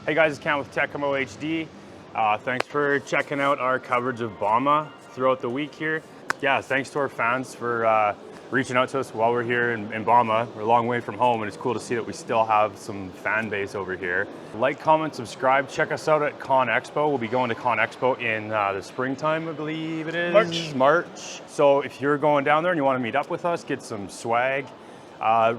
Hey guys, it's Cam with TekamoHD. Thanks for checking out our coverage of bauma throughout the week here. Yeah, thanks to our fans for reaching out to us while we're here in bauma. We're a long way from home and it's cool to see that we still have some fan base over here. Like, comment, subscribe, check us out at Con Expo. We'll be going to Con Expo in the springtime, I believe it is. March. So if you're going down there and you want to meet up with us, get some swag,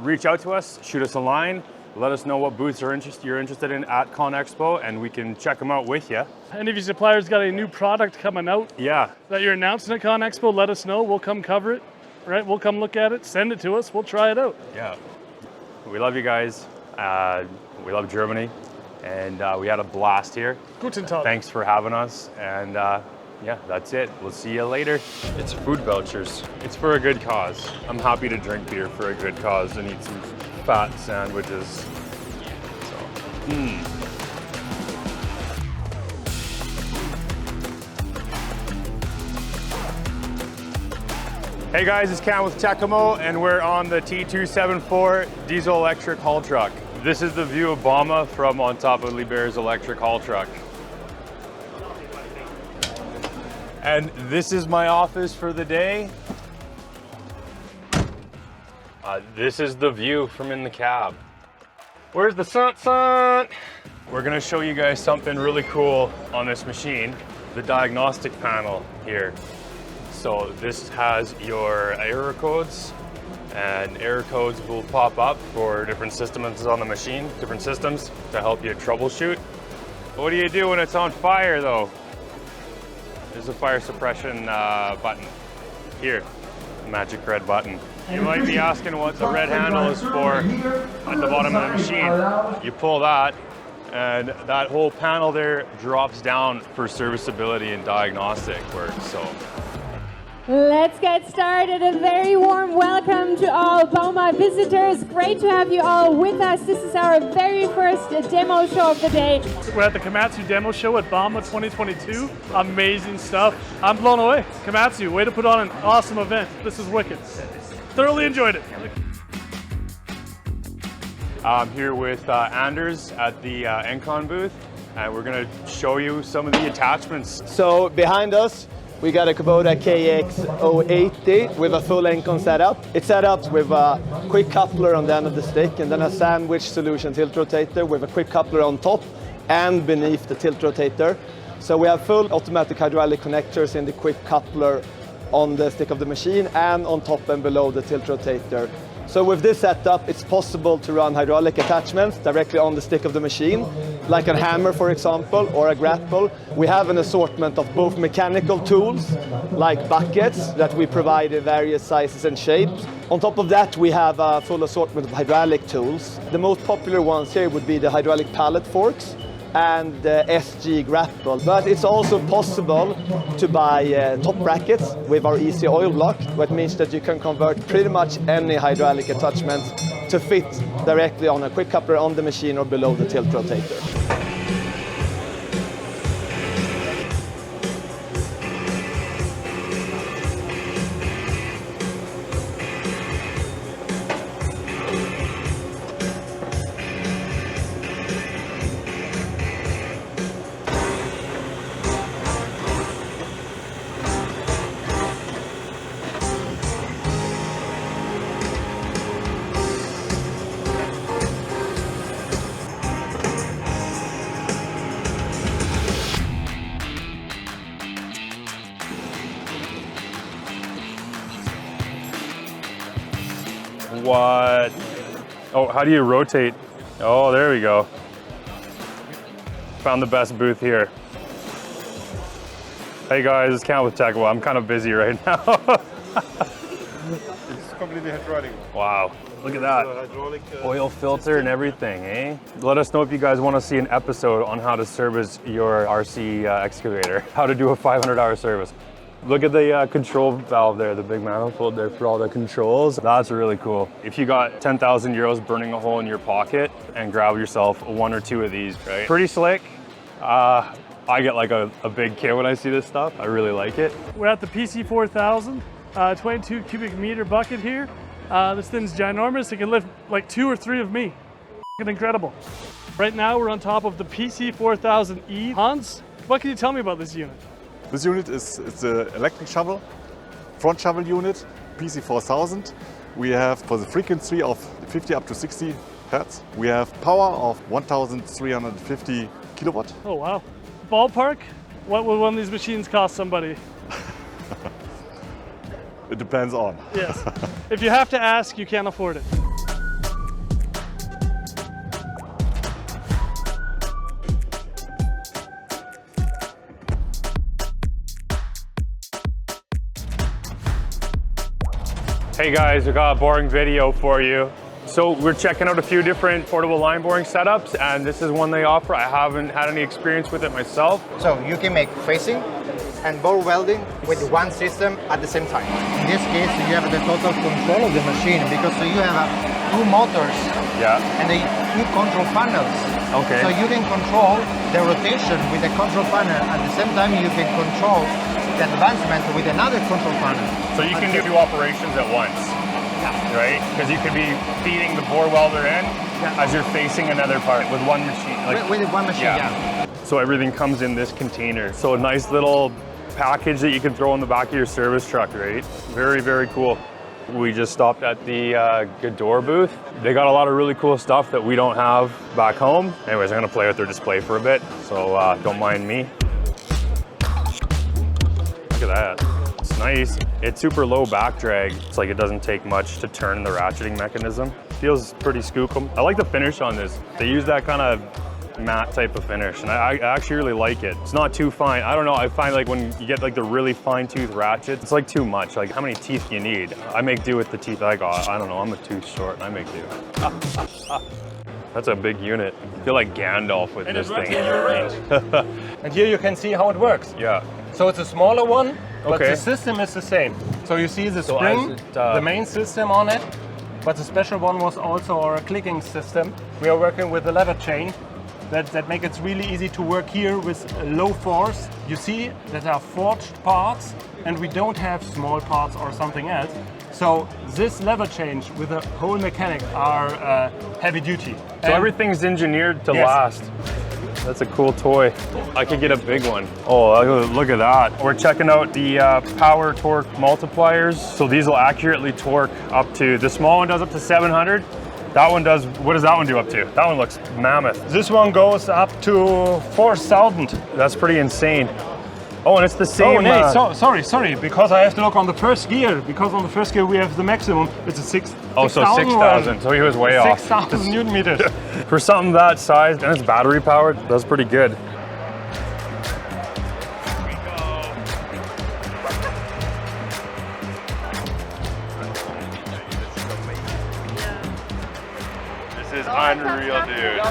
reach out to us, shoot us a line. Let us know what booths you're interested in at Con Expo, and we can check them out with you. Any of your suppliers got a new product coming out? Yeah. That you're announcing at Con Expo, let us know. We'll come cover it, right? We'll come look at it, send it to us. We'll try it out. Yeah. We love you guys. We love Germany, and we had a blast here. Guten Tag. Thanks for having us, and yeah, that's it. We'll see you later. It's food vouchers. It's for a good cause. I'm happy to drink beer for a good cause and eat some fat sandwiches. So, Hey guys, it's Cam with Tekamo, and we're on the T274 diesel electric haul truck. This is the view of bauma from on top of Liber's electric haul truck. And this is my office for the day. This is the view from in the cab. Where's the sun? We're gonna show you guys something really cool on this machine, the diagnostic panel here. So this has your error codes, and error codes will pop up for different systems on the machine, different systems to help you troubleshoot. What do you do when it's on fire though? There's a fire suppression button here, magic red button. You might be asking what the red handle is for at the bottom of the machine. You pull that, and that whole panel there drops down for serviceability and diagnostic work. So let's get started. A very warm welcome to all bauma visitors. Great to have you all with us. This is our very first demo show of the day. We're at the Komatsu demo show at bauma 2022. Amazing stuff. I'm blown away. Komatsu, way to put on an awesome event. This is wicked. Thoroughly enjoyed it. I'm here with Anders at the Encon booth, and we're going to show you some of the attachments. So behind us, we got a Kubota KX080 with a full Encon setup. It's set up with a quick coupler on the end of the stick, and then a sandwich solution tilt rotator with a quick coupler on top and beneath the tilt rotator. So we have full automatic hydraulic connectors in the quick coupler on the stick of the machine and on top and below the tilt rotator. So with this setup, it's possible to run hydraulic attachments directly on the stick of the machine, like a hammer, for example, or a grapple. We have an assortment of both mechanical tools, like buckets, that we provide in various sizes and shapes. On top of that, we have a full assortment of hydraulic tools. The most popular ones here would be the hydraulic pallet forks and the SG grapple. But it's also possible to buy top brackets with our easy oil block, which means that you can convert pretty much any hydraulic attachment to fit directly on a quick coupler on the machine or below the tilt rotator. What? Oh, how do you rotate? Oh, there we go. Found the best booth here. Hey guys, it's Cam with Tekamo. I'm kind of busy right now. It's completely hydraulic. Wow, look at that. Oil filter and everything, eh? Let us know if you guys want to see an episode on how to service your RC excavator. How to do a 500-hour service. Look at the control valve there, the big manifold there for all the controls. That's really cool. If you got 10,000 euros burning a hole in your pocket and grab yourself one or two of these, right? Pretty slick. I get like a big kick when I see this stuff. I really like it. We're at the PC 4000, 22 cubic meter bucket here. This thing's ginormous. It can lift like 2 or 3 of me. Incredible. Right now we're on top of the PC4000E. Hans, what can you tell me about this unit? This unit is an electric shovel, front shovel unit, PC4000. We have for the frequency of 50 up to 60 hertz. We have power of 1350 kilowatt. Oh wow. Ballpark? What would one of these machines cost somebody? It depends on. Yes. If you have to ask, you can't afford it. Hey guys, we got a boring video for you. So we're checking out a few different portable line boring setups, and this is one they offer. I haven't had any experience with it myself. So you can make facing and bore welding with one system at the same time. In this case, you have the total control of the machine because you have two motors and the two control panels. Okay. So you can control the rotation with the control panel. At the same time, you can control the advancement with another control panel. So you can do two operations at once, right? Because you could be feeding the bore welder in as you're facing another part with one machine. Like, With one machine, yeah. So everything comes in this container. So a nice little package that you can throw in the back of your service truck, right? Very, very cool. We just stopped at the Gador booth. They got a lot of really cool stuff that we don't have back home. Anyways, I'm gonna play with their display for a bit, so don't mind me. Look at that. It's nice. It's super low back drag. It's like it doesn't take much to turn the ratcheting mechanism. Feels pretty skookum. I like the finish on this. They use that kind of matte type of finish, and I actually really like it. It's not too fine. I don't know, I find like when you get like the really fine tooth ratchet, it's like too much. Like how many teeth do you need? I make do with the teeth I got. I don't know, I'm a tooth short and I make do. That's a big unit. I feel like Gandalf with this thing. And here you can see how it works. Yeah. So it's a smaller one, but Okay. the system is the same. So you see the So spring, as it, the main system on it, but the special one was also our clicking system. We are working with a lever chain that make it really easy to work here with low force. You see that there are forged parts and we don't have small parts or something else. So this lever change with the whole mechanic are heavy duty. So everything's engineered to Yes. last. That's a cool toy. I could get a big one. Oh, look at that. We're checking out the power torque multipliers. So these will accurately torque up to, the small one does up to 700. That one does, what does that one do up to? That one looks mammoth. This one goes up to 4,000. That's pretty insane. Oh, and it's the same. Oh, no, sorry, because I have to look on the first gear, because on the first gear we have the maximum, it's a 6,000. Oh, so 6,000, so he was way off. 6,000 Newton meters. For something that size, and it's battery powered, that's pretty good. This is unreal, dude.